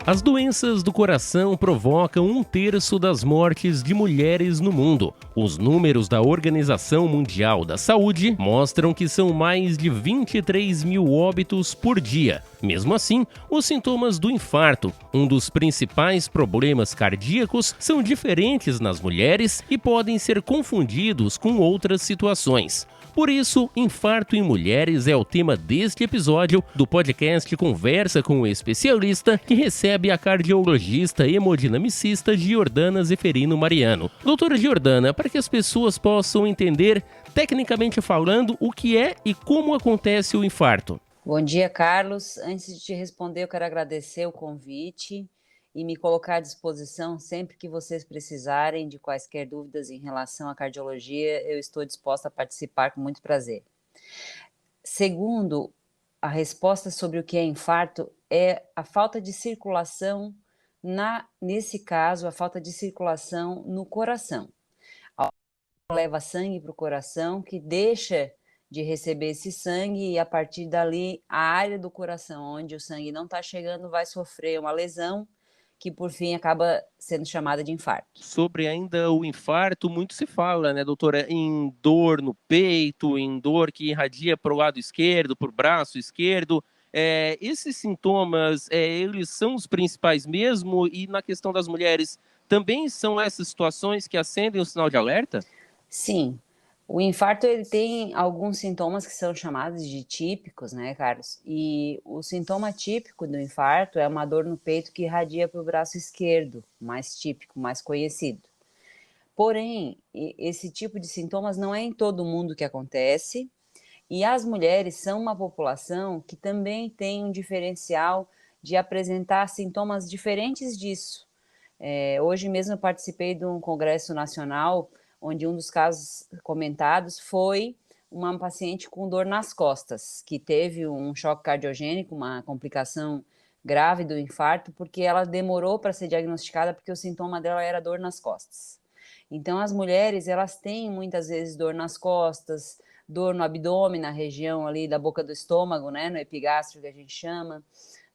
As doenças do coração provocam 1/3 das mortes de mulheres no mundo. Os números da Organização Mundial da Saúde mostram que são mais de 23 mil óbitos por dia. Mesmo assim, os sintomas do infarto, um dos principais problemas cardíacos, são diferentes nas mulheres e podem ser confundidos com outras situações. Por isso, infarto em mulheres é o tema deste episódio do podcast Conversa com o Especialista, que recebe a cardiologista hemodinamicista Giordana Zeferino Mariano. Doutora Giordana, para que as pessoas possam entender, tecnicamente falando, o que é e como acontece o infarto. Bom dia, Carlos. Antes de te responder, eu quero agradecer o convite e me colocar à disposição sempre que vocês precisarem de quaisquer dúvidas em relação à cardiologia, eu estou disposta a participar com muito prazer. Segundo, a resposta sobre o que é infarto é a falta de circulação, nesse caso, a falta de circulação no coração. Leva sangue para o coração, que deixa de receber esse sangue e a partir dali a área do coração onde o sangue não está chegando vai sofrer uma lesão que por fim acaba sendo chamada de infarto. Sobre ainda o infarto, muito se fala, né, doutora, em dor no peito, em dor que irradia para o lado esquerdo, para o braço esquerdo. Esses sintomas, eles são os principais mesmo? E na questão das mulheres, também são essas situações que acendem o sinal de alerta? Sim, o infarto ele tem alguns sintomas que são chamados de típicos, né, Carlos? E o sintoma típico do infarto é uma dor no peito que irradia para o braço esquerdo, mais típico, mais conhecido. Porém, esse tipo de sintomas não é em todo mundo que acontece, e as mulheres são uma população que também tem um diferencial de apresentar sintomas diferentes disso. Hoje mesmo eu participei de um congresso nacional onde um dos casos comentados foi uma paciente com dor nas costas, que teve um choque cardiogênico, uma complicação grave do infarto, porque ela demorou para ser diagnosticada porque o sintoma dela era dor nas costas. Então as mulheres, elas têm muitas vezes dor nas costas, dor no abdômen, na região ali da boca do estômago, né, no epigástrico que a gente chama,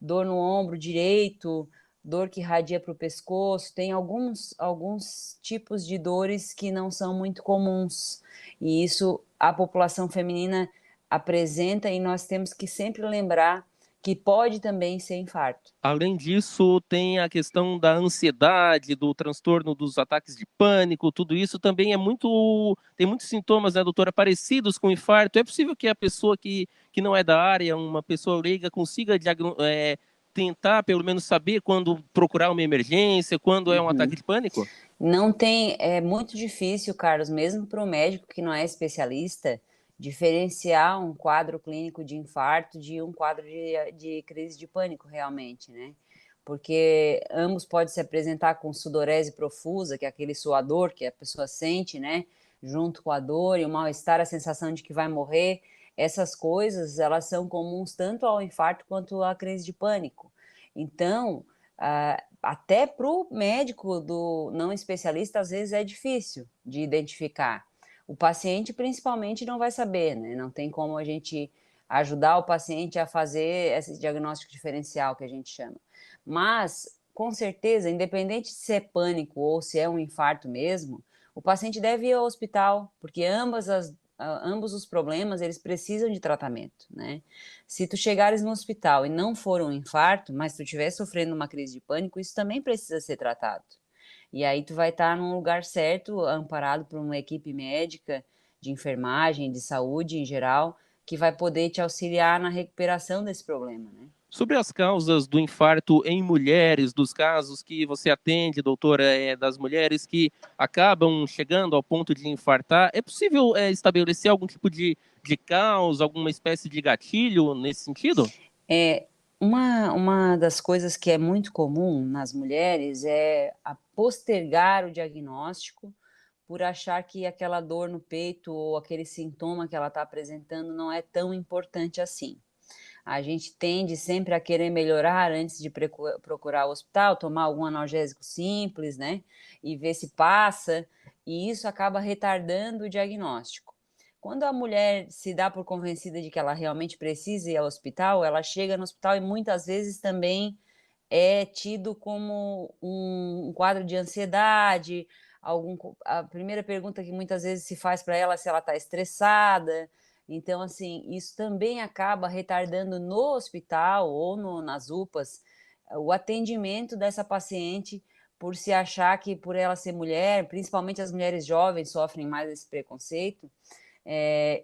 dor no ombro direito, dor que irradia para o pescoço, tem alguns tipos de dores que não são muito comuns, e isso a população feminina apresenta e nós temos que sempre lembrar que pode também ser infarto. Além disso, tem a questão da ansiedade, do transtorno dos ataques de pânico, tudo isso também tem muitos sintomas, né, doutora, parecidos com infarto. É possível que a pessoa que não é da área, uma pessoa leiga, consiga tentar, pelo menos, saber quando procurar uma emergência, quando é um ataque de pânico? Não tem, é muito difícil, Carlos, mesmo para o médico que não é especialista, diferenciar um quadro clínico de infarto de um quadro de crise de pânico, realmente, né? Porque ambos podem se apresentar com sudorese profusa, que é aquele suador que a pessoa sente, né? Junto com a dor e o mal-estar, a sensação de que vai morrer. Essas coisas, elas são comuns tanto ao infarto quanto à crise de pânico. Então, até para o médico do não especialista, às vezes é difícil de identificar. O paciente, principalmente, não vai saber, né? Não tem como a gente ajudar o paciente a fazer esse diagnóstico diferencial que a gente chama. Mas, com certeza, independente se é pânico ou se é um infarto mesmo, o paciente deve ir ao hospital, porque ambos os problemas, eles precisam de tratamento, né? Se tu chegares no hospital e não for um infarto, mas tu estiver sofrendo uma crise de pânico, isso também precisa ser tratado. E aí tu vai estar num lugar certo, amparado por uma equipe médica, de enfermagem, de saúde em geral, que vai poder te auxiliar na recuperação desse problema, né? Sobre as causas do infarto em mulheres, dos casos que você atende, doutora, das mulheres que acabam chegando ao ponto de infartar, é possível estabelecer algum tipo de causa, alguma espécie de gatilho nesse sentido? Uma das coisas que é muito comum nas mulheres é a postergar o diagnóstico por achar que aquela dor no peito ou aquele sintoma que ela está apresentando não é tão importante assim. A gente tende sempre a querer melhorar antes de procurar o hospital, tomar algum analgésico simples, né? E ver se passa, e isso acaba retardando o diagnóstico. Quando a mulher se dá por convencida de que ela realmente precisa ir ao hospital, ela chega no hospital e muitas vezes também é tido como um quadro de ansiedade, a primeira pergunta que muitas vezes se faz para ela é se ela está estressada. Então, assim, isso também acaba retardando no hospital ou nas UPAs o atendimento dessa paciente, por se achar que por ela ser mulher, principalmente as mulheres jovens sofrem mais esse preconceito,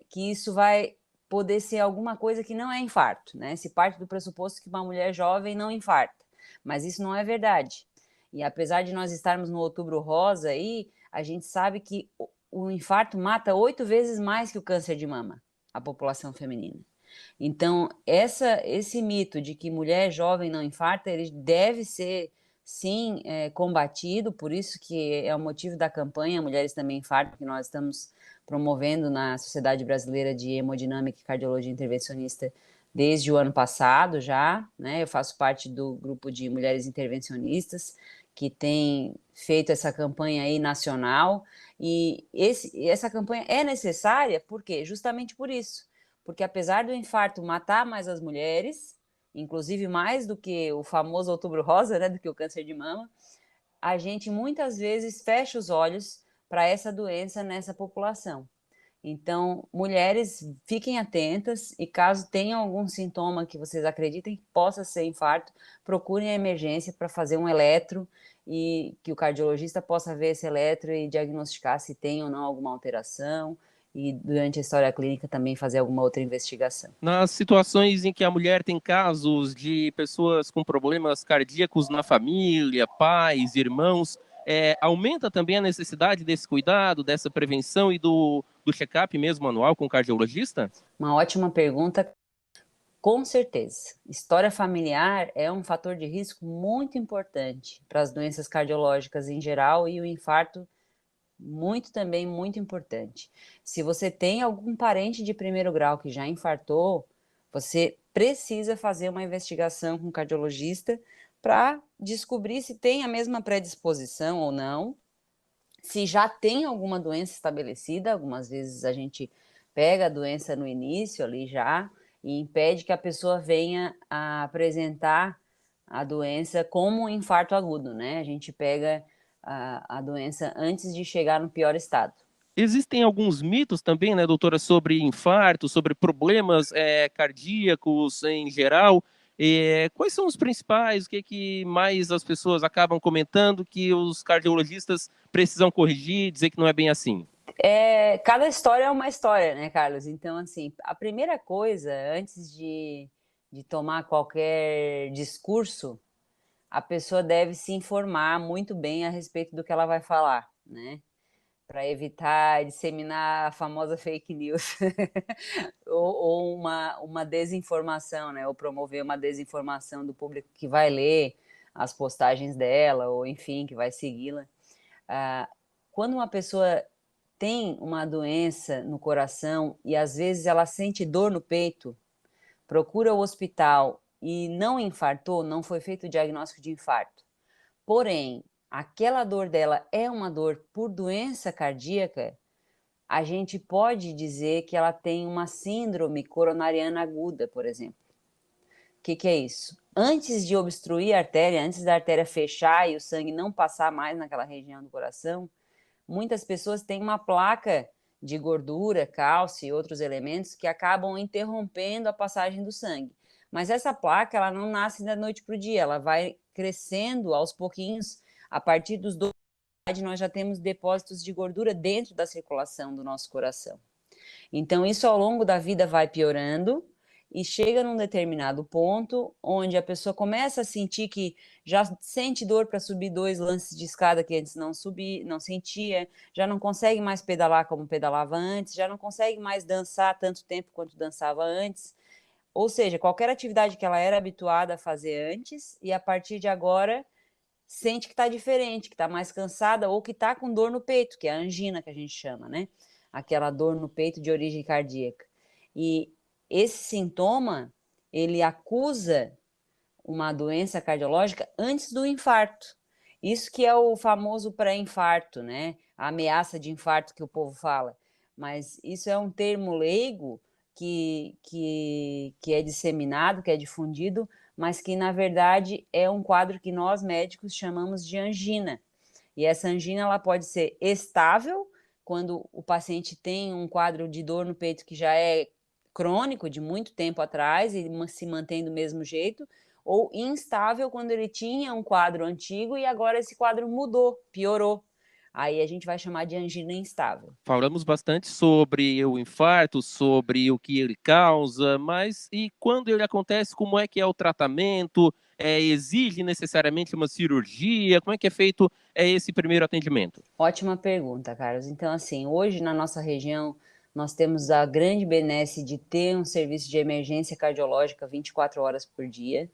que isso vai poder ser alguma coisa que não é infarto, né? Se parte do pressuposto que uma mulher jovem não infarta, mas isso não é verdade. E apesar de nós estarmos no Outubro Rosa aí, a gente sabe que o infarto mata 8 vezes mais que o câncer de mama, a população feminina. Então, esse mito de que mulher jovem não infarta, ele deve ser, sim, combatido, por isso que é o motivo da campanha Mulheres Também Infartam, que nós estamos promovendo na Sociedade Brasileira de Hemodinâmica e Cardiologia Intervencionista desde o ano passado já, né? Eu faço parte do grupo de mulheres intervencionistas que tem feito essa campanha aí nacional, e essa campanha é necessária, por quê? Justamente por isso, porque apesar do infarto matar mais as mulheres, inclusive mais do que o famoso Outubro Rosa, né, do que o câncer de mama, a gente muitas vezes fecha os olhos para essa doença nessa população. Então, mulheres, fiquem atentas e caso tenham algum sintoma que vocês acreditem que possa ser infarto, procurem a emergência para fazer um eletro e que o cardiologista possa ver esse eletro e diagnosticar se tem ou não alguma alteração e durante a história clínica também fazer alguma outra investigação. Nas situações em que a mulher tem casos de pessoas com problemas cardíacos na família, pais, irmãos, aumenta também a necessidade desse cuidado, dessa prevenção e do check-up mesmo anual com o cardiologista? Uma ótima pergunta, com certeza. História familiar é um fator de risco muito importante para as doenças cardiológicas em geral e o infarto muito importante. Se você tem algum parente de primeiro grau que já infartou, você precisa fazer uma investigação com o cardiologista para descobrir se tem a mesma predisposição ou não, se já tem alguma doença estabelecida. Algumas vezes a gente pega a doença no início ali já e impede que a pessoa venha a apresentar a doença como um infarto agudo, né? A gente pega a doença antes de chegar no pior estado. Existem alguns mitos também, né, doutora, sobre infarto, sobre problemas cardíacos em geral. Quais são os principais? O que mais as pessoas acabam comentando que os cardiologistas precisam corrigir, dizer que não é bem assim? Cada história é uma história, né, Carlos? Então, assim, a primeira coisa, antes de tomar qualquer discurso, a pessoa deve se informar muito bem a respeito do que ela vai falar, né? Para evitar disseminar a famosa fake news ou uma desinformação, né? Ou promover uma desinformação do público que vai ler as postagens dela, ou enfim, que vai segui-la. Quando uma pessoa tem uma doença no coração e às vezes ela sente dor no peito, procura o hospital e não infartou, não foi feito o diagnóstico de infarto, porém, aquela dor dela é uma dor por doença cardíaca, a gente pode dizer que ela tem uma síndrome coronariana aguda, por exemplo. O que é isso? Antes de obstruir a artéria, antes da artéria fechar e o sangue não passar mais naquela região do coração, muitas pessoas têm uma placa de gordura, cálcio e outros elementos que acabam interrompendo a passagem do sangue. Mas essa placa, ela não nasce da noite para o dia, ela vai crescendo aos pouquinhos. A partir dos 12 anos, nós já temos depósitos de gordura dentro da circulação do nosso coração. Então, isso ao longo da vida vai piorando e chega num determinado ponto onde a pessoa começa a sentir que já sente dor para subir 2 lances de escada que antes não sentia, já não consegue mais pedalar como pedalava antes, já não consegue mais dançar tanto tempo quanto dançava antes. Ou seja, qualquer atividade que ela era habituada a fazer antes e a partir de agora sente que está diferente, que está mais cansada ou que está com dor no peito, que é a angina que a gente chama, né? Aquela dor no peito de origem cardíaca. E esse sintoma, ele acusa uma doença cardiológica antes do infarto. Isso que é o famoso pré-infarto, né? A ameaça de infarto que o povo fala. Mas isso é um termo leigo que é disseminado, que é difundido, mas que, na verdade, é um quadro que nós médicos chamamos de angina. E essa angina ela pode ser estável, quando o paciente tem um quadro de dor no peito que já é crônico, de muito tempo atrás, e se mantém do mesmo jeito, ou instável, quando ele tinha um quadro antigo e agora esse quadro mudou, piorou. Aí a gente vai chamar de angina instável. Falamos bastante sobre o infarto, sobre o que ele causa, mas e quando ele acontece, como é que é o tratamento? Exige necessariamente uma cirurgia? Como é que é feito esse primeiro atendimento? Ótima pergunta, Carlos. Então, assim, hoje na nossa região, nós temos a grande benesse de ter um serviço de emergência cardiológica 24 horas por dia,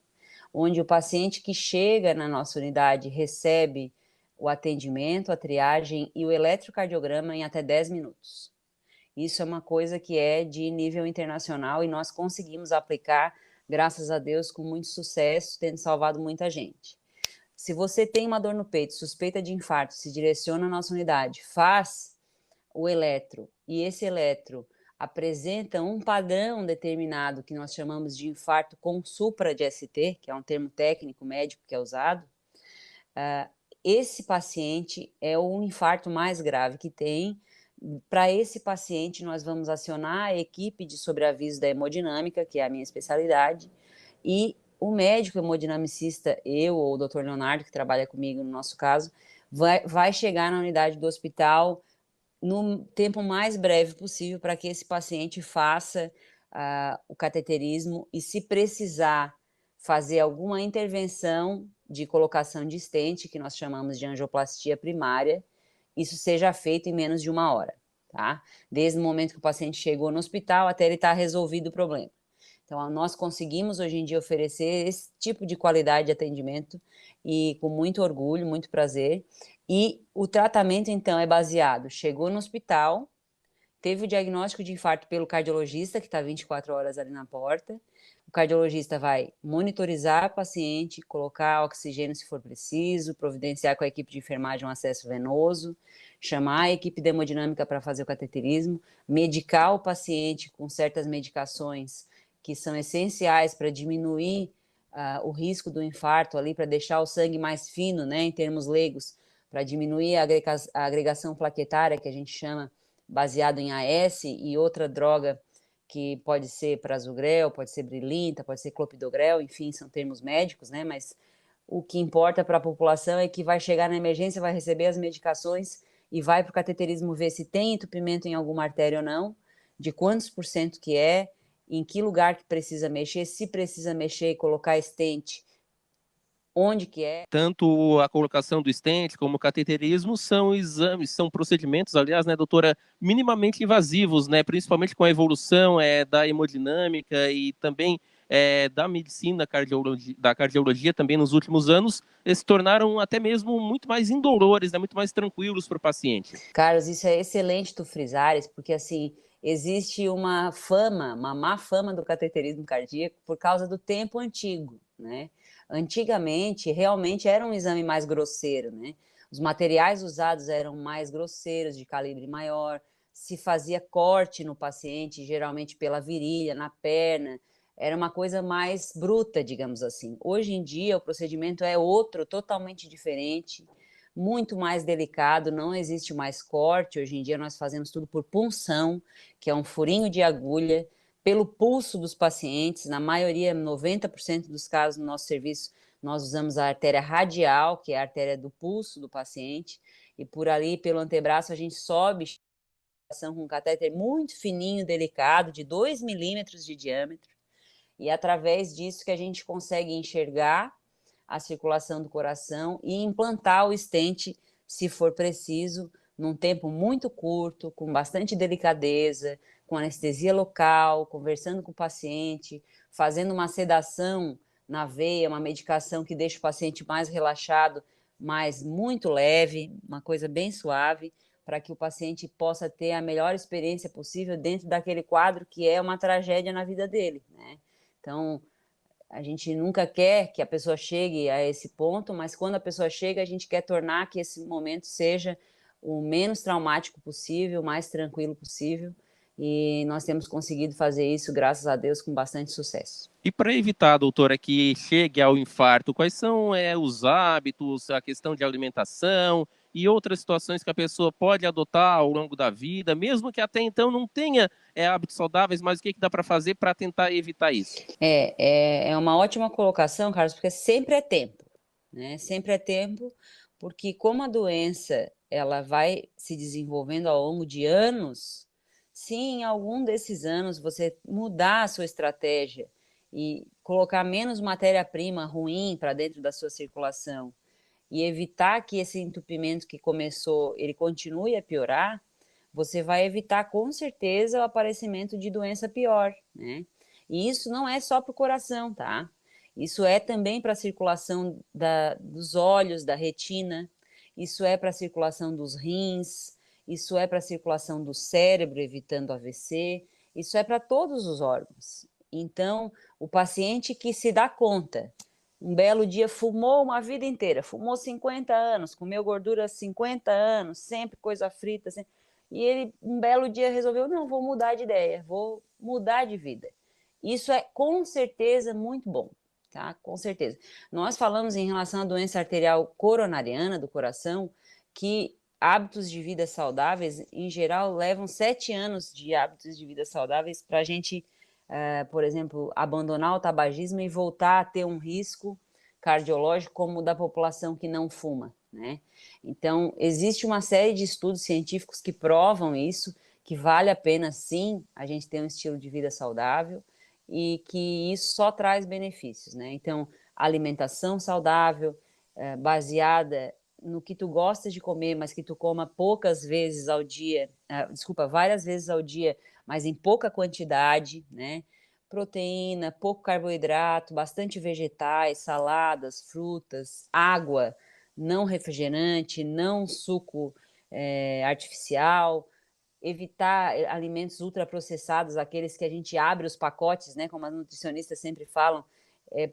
onde o paciente que chega na nossa unidade recebe o atendimento, a triagem e o eletrocardiograma em até 10 minutos. Isso é uma coisa que é de nível internacional e nós conseguimos aplicar, graças a Deus, com muito sucesso, tendo salvado muita gente. Se você tem uma dor no peito, suspeita de infarto, se direciona à nossa unidade, faz o eletro, e esse eletro apresenta um padrão determinado que nós chamamos de infarto com supra de ST, que é um termo técnico médico que é usado, esse paciente é o infarto mais grave que tem. Para esse paciente, nós vamos acionar a equipe de sobreaviso da hemodinâmica, que é a minha especialidade, e o médico hemodinamicista, eu ou o Dr. Leonardo, que trabalha comigo no nosso caso, vai chegar na unidade do hospital no tempo mais breve possível para que esse paciente faça o cateterismo e, se precisar fazer alguma intervenção de colocação de stent, que nós chamamos de angioplastia primária, isso seja feito em menos de 1 hora, tá? Desde o momento que o paciente chegou no hospital até ele estar resolvido o problema. Então, nós conseguimos hoje em dia oferecer esse tipo de qualidade de atendimento e com muito orgulho, muito prazer. E o tratamento, então, é baseado, chegou no hospital, teve o diagnóstico de infarto pelo cardiologista, que está 24 horas ali na porta. O cardiologista vai monitorizar o paciente, colocar oxigênio se for preciso, providenciar com a equipe de enfermagem um acesso venoso, chamar a equipe de hemodinâmica para fazer o cateterismo, medicar o paciente com certas medicações que são essenciais para diminuir o risco do infarto ali, para deixar o sangue mais fino, né, em termos leigos, para diminuir a agregação plaquetária, que a gente chama, baseado em AS, e outra droga que pode ser prasugrel, pode ser brilinta, pode ser clopidogrel, enfim, são termos médicos, né, mas o que importa para a população é que vai chegar na emergência, vai receber as medicações e vai para o cateterismo ver se tem entupimento em alguma artéria ou não, de quantos por cento que é, em que lugar que precisa mexer, se precisa mexer e colocar stent, onde que é. Tanto a colocação do stent como o cateterismo são exames, são procedimentos, aliás, né, doutora, minimamente invasivos, né, principalmente com a evolução da hemodinâmica e também da medicina da cardiologia também nos últimos anos, eles se tornaram até mesmo muito mais indolores, né, muito mais tranquilos para o paciente. Carlos, isso é excelente tu frisares, porque assim, existe uma fama, uma má fama do cateterismo cardíaco por causa do tempo antigo, né? Antigamente, realmente era um exame mais grosseiro, né? Os materiais usados eram mais grosseiros, de calibre maior, se fazia corte no paciente, geralmente pela virilha, na perna, era uma coisa mais bruta, digamos assim. Hoje em dia, o procedimento é outro, totalmente diferente, muito mais delicado, não existe mais corte. Hoje em dia nós fazemos tudo por punção, que é um furinho de agulha, pelo pulso dos pacientes. Na maioria, 90% dos casos no nosso serviço, nós usamos a artéria radial, que é a artéria do pulso do paciente, e por ali, pelo antebraço, a gente sobe com um catéter muito fininho, delicado, de 2 milímetros de diâmetro, e através disso que a gente consegue enxergar a circulação do coração e implantar o stent, se for preciso, num tempo muito curto, com bastante delicadeza, com anestesia local, conversando com o paciente, fazendo uma sedação na veia, uma medicação que deixa o paciente mais relaxado, mas muito leve, uma coisa bem suave, para que o paciente possa ter a melhor experiência possível dentro daquele quadro que é uma tragédia na vida dele, né? Então, a gente nunca quer que a pessoa chegue a esse ponto, mas quando a pessoa chega, a gente quer tornar que esse momento seja o menos traumático possível, o mais tranquilo possível. e nós temos conseguido fazer isso, graças a Deus, com bastante sucesso. E para evitar, doutora, que chegue ao infarto, quais são os hábitos, a questão de alimentação e outras situações que a pessoa pode adotar ao longo da vida, mesmo que até então não tenha hábitos saudáveis, mas o que dá para fazer para tentar evitar isso? É uma ótima colocação, Carlos, porque sempre é tempo, né? Sempre é tempo, porque como a doença ela vai se desenvolvendo ao longo de anos, se em algum desses anos você mudar a sua estratégia e colocar menos matéria-prima ruim para dentro da sua circulação e evitar que esse entupimento que começou, ele continue a piorar, você vai evitar com certeza o aparecimento de doença pior, né? E isso não é só para o coração, tá? Isso é também para a circulação dos olhos, da retina, isso é para a circulação dos rins, isso é para a circulação do cérebro, evitando AVC, isso é para todos os órgãos. Então, o paciente que se dá conta, um belo dia fumou uma vida inteira, fumou 50 anos, comeu gordura 50 anos, sempre coisa frita, sempre... e ele um belo dia resolveu, não, vou mudar de ideia, vou mudar de vida. Isso é com certeza muito bom, tá? Com certeza. Nós falamos em relação à doença arterial coronariana do coração, que hábitos de vida saudáveis, em geral, levam 7 anos de hábitos de vida saudáveis para a gente, por exemplo, abandonar o tabagismo e voltar a ter um risco cardiológico como o da população que não fuma, né? Então, existe uma série de estudos científicos que provam isso, que vale a pena, sim, a gente ter um estilo de vida saudável e que isso só traz benefícios, né? Então, alimentação saudável, baseada no que tu gostas de comer, mas que tu coma poucas vezes ao dia, várias vezes ao dia, mas em pouca quantidade, né? Proteína, pouco carboidrato, bastante vegetais, saladas, frutas, água, não refrigerante, não suco artificial, evitar alimentos ultraprocessados, aqueles que a gente abre os pacotes, né? Como as nutricionistas sempre falam,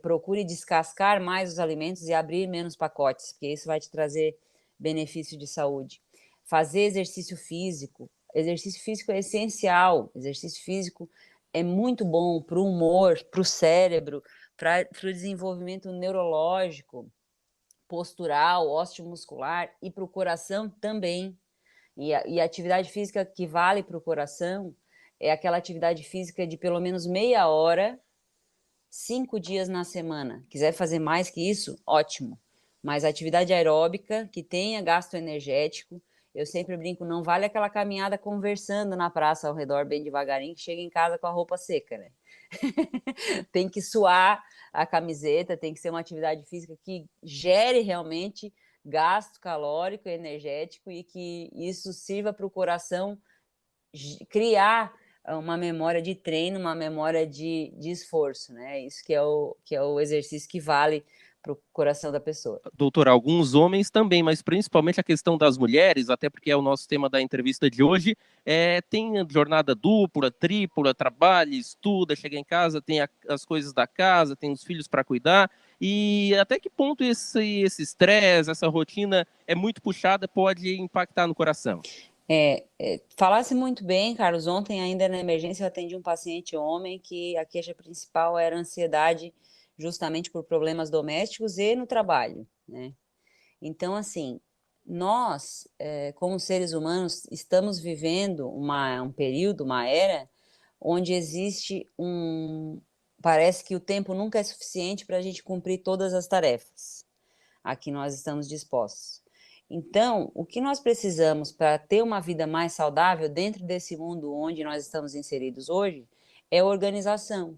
procure descascar mais os alimentos e abrir menos pacotes, porque isso vai te trazer benefício de saúde. Fazer exercício físico. Exercício físico é essencial. Exercício físico é muito bom para o humor, para o cérebro, para o desenvolvimento neurológico, postural, osteomuscular e para o coração também. E a atividade física que vale para o coração é aquela atividade física de pelo menos meia hora, 5 dias na semana. Quiser fazer mais que isso, ótimo. Mas atividade aeróbica que tenha gasto energético, eu sempre brinco, não vale aquela caminhada conversando na praça ao redor bem devagarinho, que chega em casa com a roupa seca, né? Tem que suar a camiseta, tem que ser uma atividade física que gere realmente gasto calórico e energético e que isso sirva para o coração criar uma memória de treino, uma memória de esforço, né? Isso que é o exercício que vale para o coração da pessoa. Doutor, alguns homens também, mas principalmente a questão das mulheres, até porque é o nosso tema da entrevista de hoje, tem jornada dupla, tripla, trabalha, estuda, chega em casa, tem as coisas da casa, tem os filhos para cuidar, e até que ponto esse estresse, essa rotina é muito puxada, pode impactar no coração? Falasse muito bem, Carlos. Ontem, ainda na emergência, eu atendi um paciente homem que a queixa principal era ansiedade, justamente por problemas domésticos e no trabalho, né? Então, assim, nós, como seres humanos, estamos vivendo um período, uma era, onde existe Parece que o tempo nunca é suficiente para a gente cumprir todas as tarefas a que nós estamos dispostos. Então, o que nós precisamos para ter uma vida mais saudável dentro desse mundo onde nós estamos inseridos hoje é organização.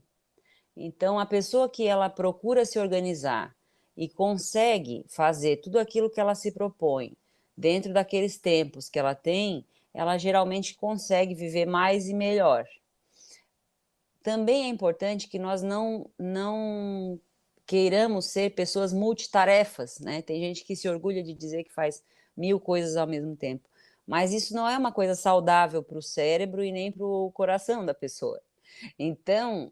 Então, a pessoa que ela procura se organizar e consegue fazer tudo aquilo que ela se propõe dentro daqueles tempos que ela tem, ela geralmente consegue viver mais e melhor. Também é importante que nós não queiramos ser pessoas multitarefas, né? Tem gente que se orgulha de dizer que faz 1000 coisas ao mesmo tempo, mas isso não é uma coisa saudável para o cérebro e nem para o coração da pessoa. Então,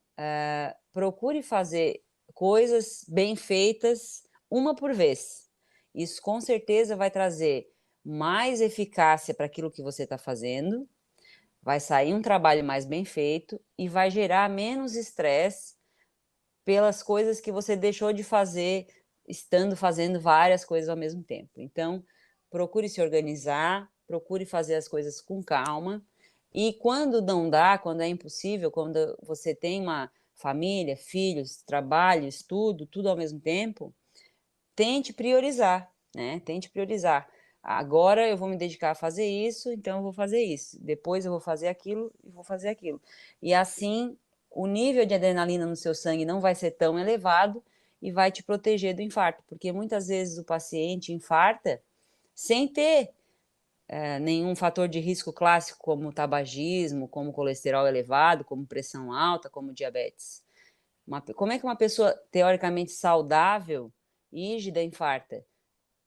procure fazer coisas bem feitas, uma por vez. Isso com certeza vai trazer mais eficácia para aquilo que você está fazendo, vai sair um trabalho mais bem feito e vai gerar menos estresse pelas coisas que você deixou de fazer, estando fazendo várias coisas ao mesmo tempo. Então, procure se organizar, procure fazer as coisas com calma, e quando não dá, quando é impossível, quando você tem uma família, filhos, trabalho, estudo, tudo ao mesmo tempo, tente priorizar, né? Tente priorizar. Agora eu vou me dedicar a fazer isso, então eu vou fazer isso. Depois eu vou fazer aquilo e vou fazer aquilo. E assim, o nível de adrenalina no seu sangue não vai ser tão elevado e vai te proteger do infarto, porque muitas vezes o paciente infarta sem ter nenhum fator de risco clássico, como tabagismo, como colesterol elevado, como pressão alta, como diabetes. Como é que uma pessoa teoricamente saudável, rígida, infarta?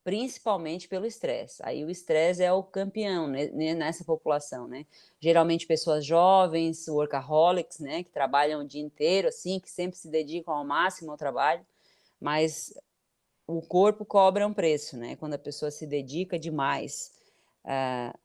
Principalmente pelo estresse. Aí o estresse é o campeão, né, nessa população, né? Geralmente pessoas jovens, workaholics, né, que trabalham o dia inteiro, assim, que sempre se dedicam ao máximo ao trabalho, mas o corpo cobra um preço, né? Quando a pessoa se dedica demais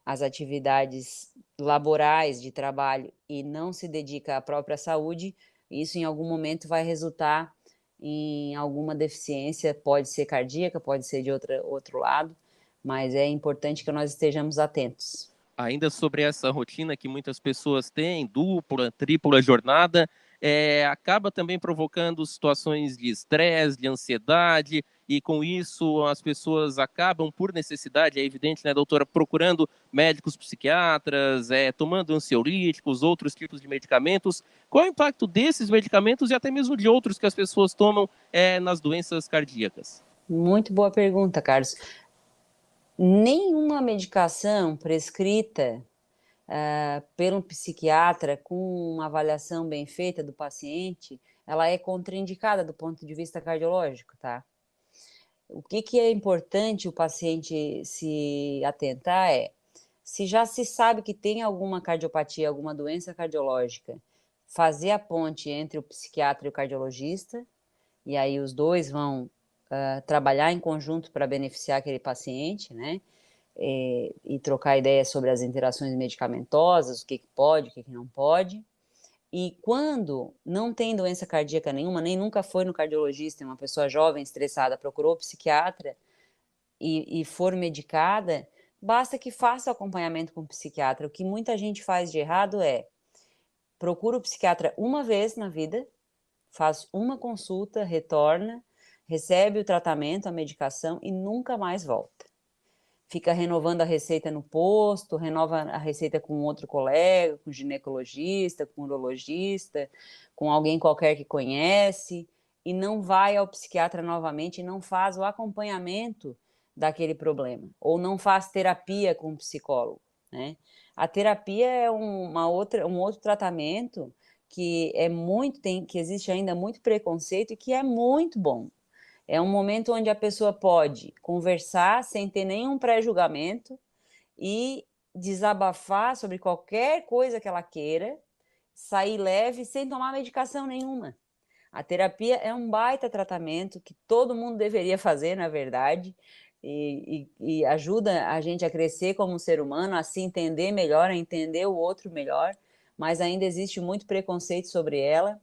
às atividades laborais de trabalho e não se dedica à própria saúde, isso em algum momento vai resultar em alguma deficiência, pode ser cardíaca, pode ser de outro lado, mas é importante que nós estejamos atentos. Ainda sobre essa rotina que muitas pessoas têm, dupla, tripla jornada, acaba também provocando situações de estresse, de ansiedade, e com isso as pessoas acabam, por necessidade, é evidente, né, doutora, procurando médicos psiquiatras, tomando ansiolíticos, outros tipos de medicamentos. Qual é o impacto desses medicamentos e até mesmo de outros que as pessoas tomam nas doenças cardíacas? Muito boa pergunta, Carlos. Nenhuma medicação prescrita por um psiquiatra com uma avaliação bem feita do paciente, ela é contraindicada do ponto de vista cardiológico, tá? O que é importante o paciente se atentar é, se já se sabe que tem alguma cardiopatia, alguma doença cardiológica, fazer a ponte entre o psiquiatra e o cardiologista, e aí os dois vão trabalhar em conjunto para beneficiar aquele paciente, né? E trocar ideias sobre as interações medicamentosas, o que pode, o que não pode. E quando não tem doença cardíaca nenhuma, nem nunca foi no cardiologista, uma pessoa jovem, estressada, procurou o psiquiatra e for medicada, basta que faça o acompanhamento com o psiquiatra. O que muita gente faz de errado é procura o psiquiatra uma vez na vida, faz uma consulta, retorna, recebe o tratamento, a medicação e nunca mais volta. Fica renovando a receita no posto, renova a receita com outro colega, com ginecologista, com urologista, com alguém qualquer que conhece, e não vai ao psiquiatra novamente e não faz o acompanhamento daquele problema, ou não faz terapia com o psicólogo, né? A terapia é um outro tratamento que que existe ainda muito preconceito e que é muito bom. É um momento onde a pessoa pode conversar sem ter nenhum pré-julgamento e desabafar sobre qualquer coisa que ela queira, sair leve sem tomar medicação nenhuma. A terapia é um baita tratamento que todo mundo deveria fazer, na verdade, e ajuda a gente a crescer como ser humano, a se entender melhor, a entender o outro melhor, mas ainda existe muito preconceito sobre ela.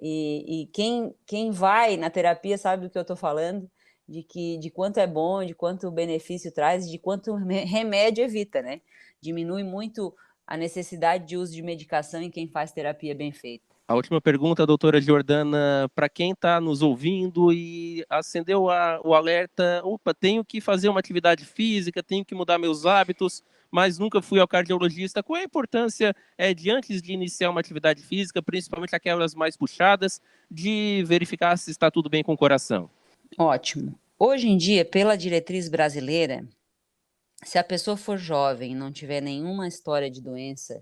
E quem vai na terapia sabe do que eu estou falando, de quanto é bom, de quanto benefício traz, de quanto remédio evita, né? Diminui muito a necessidade de uso de medicação em quem faz terapia bem feita. A última pergunta, doutora Jordana, para quem está nos ouvindo e acendeu o alerta, opa, tenho que fazer uma atividade física, tenho que mudar meus hábitos, mas nunca fui ao cardiologista. Qual é a importância de antes de iniciar uma atividade física, principalmente aquelas mais puxadas, de verificar se está tudo bem com o coração? Ótimo. Hoje em dia, pela diretriz brasileira, se a pessoa for jovem e não tiver nenhuma história de doença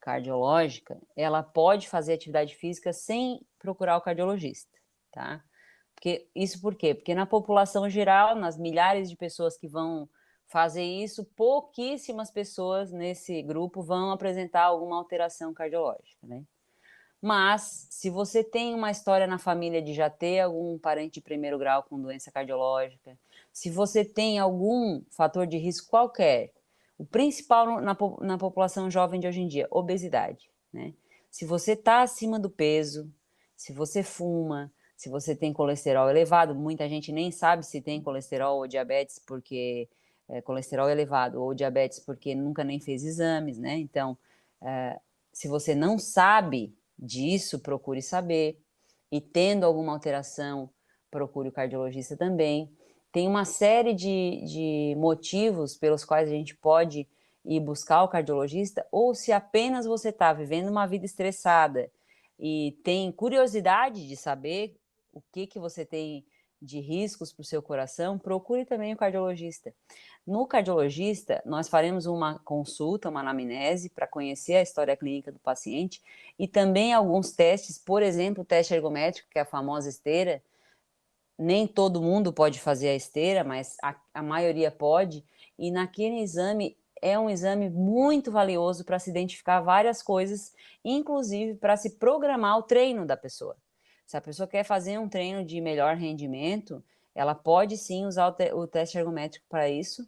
cardiológica, ela pode fazer atividade física sem procurar o cardiologista, tá? Por quê? Porque na população geral, nas milhares de pessoas que vão fazer isso, pouquíssimas pessoas nesse grupo vão apresentar alguma alteração cardiológica, né? Mas, se você tem uma história na família de já ter algum parente de primeiro grau com doença cardiológica, se você tem algum fator de risco qualquer, O principal na população jovem de hoje em dia, obesidade, né? Se você está acima do peso, se você fuma, se você tem colesterol elevado, muita gente nem sabe se tem colesterol ou diabetes porque colesterol elevado ou diabetes porque nunca nem fez exames, né? Então, se você não sabe disso, procure saber. E tendo alguma alteração, procure o cardiologista também. Tem uma série de motivos pelos quais a gente pode ir buscar o cardiologista, ou se apenas você está vivendo uma vida estressada e tem curiosidade de saber o que você tem de riscos para o seu coração, procure também o cardiologista. No cardiologista, nós faremos uma consulta, uma anamnese, para conhecer a história clínica do paciente e também alguns testes, por exemplo, o teste ergométrico, que é a famosa esteira. Nem todo mundo pode fazer a esteira, mas a maioria pode, e naquele exame é um exame muito valioso para se identificar várias coisas, inclusive para se programar o treino da pessoa. Se a pessoa quer fazer um treino de melhor rendimento, ela pode sim usar o teste ergométrico para isso,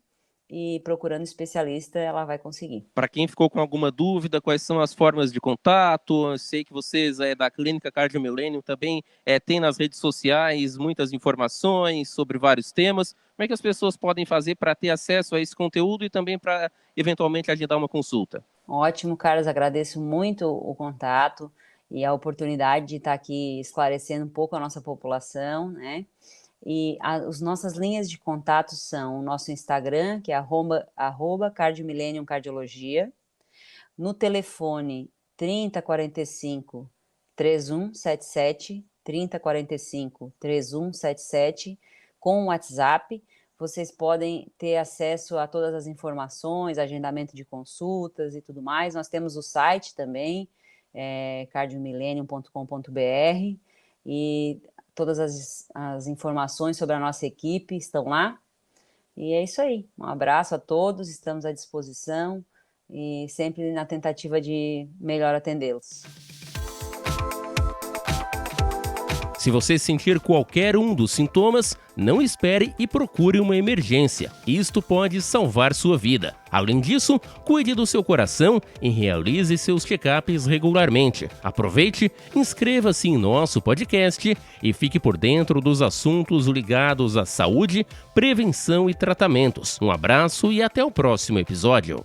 e procurando especialista ela vai conseguir. Para quem ficou com alguma dúvida, quais são as formas de contato? Eu sei que vocês da Clínica Cardio Millennium também tem nas redes sociais muitas informações sobre vários temas. Como é que as pessoas podem fazer para ter acesso a esse conteúdo e também para eventualmente agendar uma consulta? Ótimo, Carlos, agradeço muito o contato e a oportunidade de estar aqui esclarecendo um pouco a nossa população, né? E as nossas linhas de contato são o nosso Instagram, que é @cardiomillennium cardiologia, no telefone 3045 3177, 3045 3177, com o WhatsApp. Vocês podem ter acesso a todas as informações, agendamento de consultas e tudo mais. Nós temos o site também, cardiomillennium.com.br, e todas as informações sobre a nossa equipe estão lá. E é isso aí. Um abraço a todos, estamos à disposição e sempre na tentativa de melhor atendê-los. Se você sentir qualquer um dos sintomas, não espere e procure uma emergência. Isto pode salvar sua vida. Além disso, cuide do seu coração e realize seus check-ups regularmente. Aproveite, inscreva-se em nosso podcast e fique por dentro dos assuntos ligados à saúde, prevenção e tratamentos. Um abraço e até o próximo episódio.